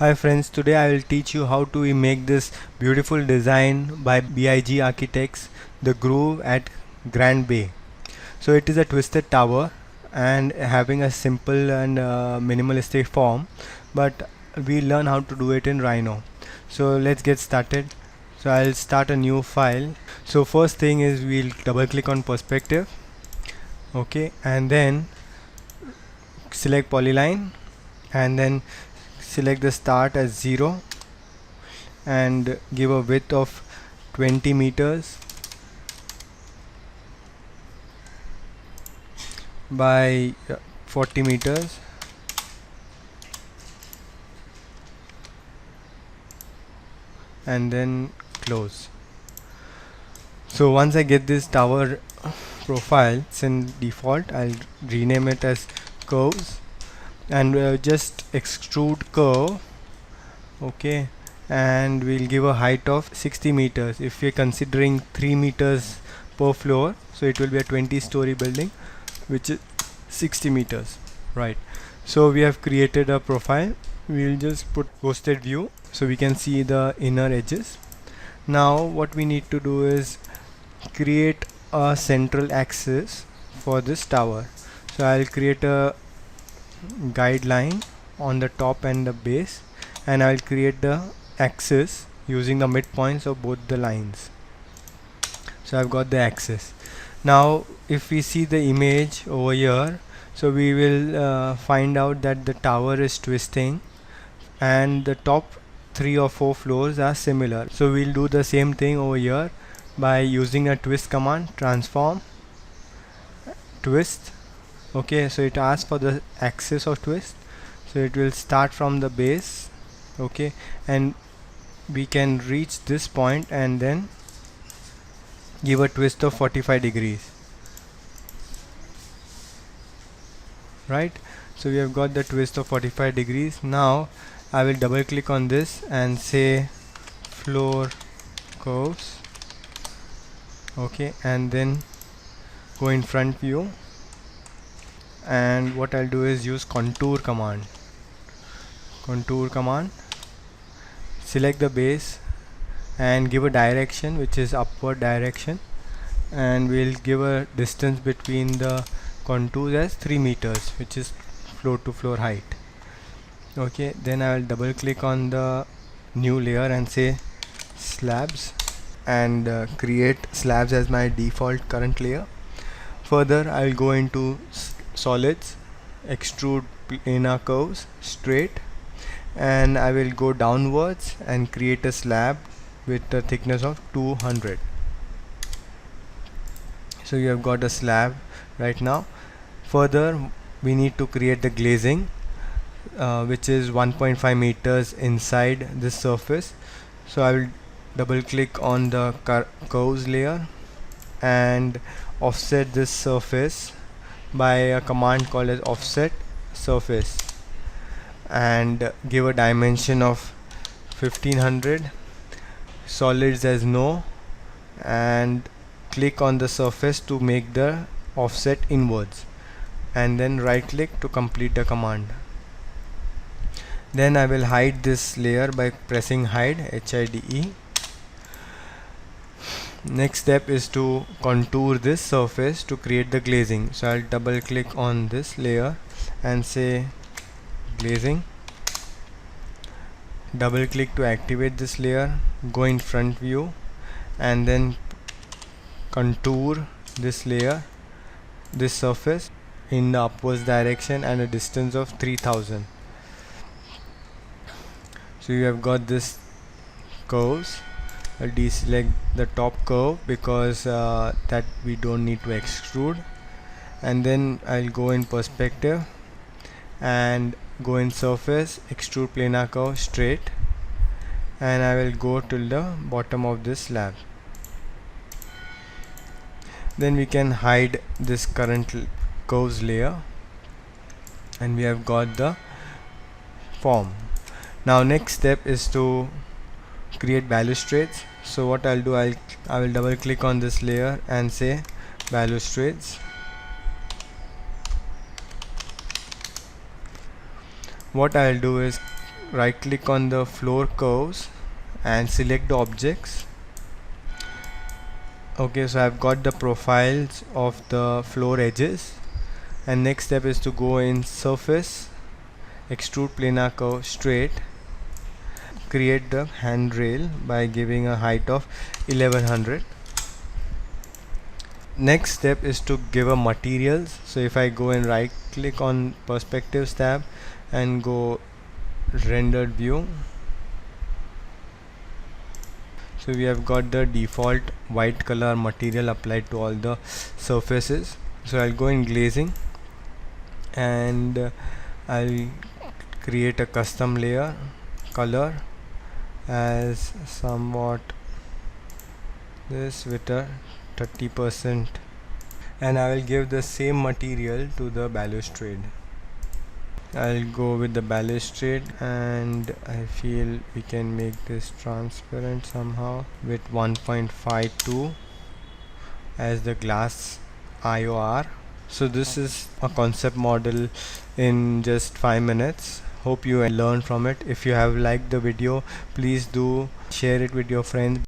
Hi friends, today I will teach you how to make this beautiful design by BIG Architects, the Groove at Grand Bay. So it is a twisted tower and having a simple and minimalistic form, but we learn how to do it in Rhino. So let's get started. So I'll start a new file. So first thing is we'll double click on perspective, okay, and then select polyline, and then select the start as 0 and give a width of 20 meters by 40 meters, and then close. So once I get this tower profile, it's in default, I'll rename it as curves and just extrude curve, okay, and we'll give a height of 60 meters. If we're considering 3 meters per floor, so it will be a 20-story building, which is 60 meters, right? So we have created a profile. We'll just put ghosted view so we can see the inner edges. Now what we need to do is create a central axis for this tower. So I'll create a guideline on the top and the base, and I'll create the axis using the midpoints of both the lines. So I've got the axis. Now if we see the image over here, so we will find out that the tower is twisting and the top 3 or 4 floors are similar. So we'll do the same thing over here by using a twist command, transform, twist, okay. So it asks for the axis of twist, so it will start from the base, okay, and we can reach this point and then give a twist of 45 degrees, right? So we have got the twist of 45 degrees. Now I will double click on this and say floor curves, okay, and then go in front view, and what I'll do is use contour command, select the base and give a direction which is upward direction, and we'll give a distance between the contours as 3 meters, which is floor to floor height, okay. Then I'll double click on the new layer and say slabs, and create slabs as my default current layer. Further I'll go into solids, extrude planar curves straight, and I will go downwards and create a slab with a thickness of 200. So you have got a slab right now. Further we need to create the glazing, which is 1.5 meters inside this surface. So I will double click on the curves layer and offset this surface by a command called as offset surface, and give a dimension of 1500, solids as no, and click on the surface to make the offset inwards, and then right click to complete the command. Then I will hide this layer by pressing hide, HIDE. Next step is to contour this surface to create the glazing. So I'll double click on this layer and say glazing, double click to activate this layer, go in front view, and then contour this layer, this surface in the upwards direction and a distance of 3000. So you have got this curves. I'll deselect the top curve because that we don't need to extrude, and then I'll go in perspective and go in surface, extrude planar curve straight, and I will go till the bottom of this slab. Then we can hide this current curves layer, and we have got the form. Now next step is to create balustrades. So what I'll do, I will double click on this layer and say balustrades. What I'll do is right click on the floor curves and select the objects. Okay, so I've got the profiles of the floor edges, and next step is to go in surface, extrude planar curve straight, create the handrail by giving a height of 1100. Next step is to give a materials. So if I go and right click on perspectives tab and go rendered view, so we have got the default white color material applied to all the surfaces. So I'll go in glazing and I'll create a custom layer color as somewhat this with a 30%, and I will give the same material to the balustrade. I'll go with the balustrade, and I feel we can make this transparent somehow with 1.52 as the glass IOR. So this is a concept model in just 5 minutes. Hope you learned from it. If you have liked the video, please do share it with your friends.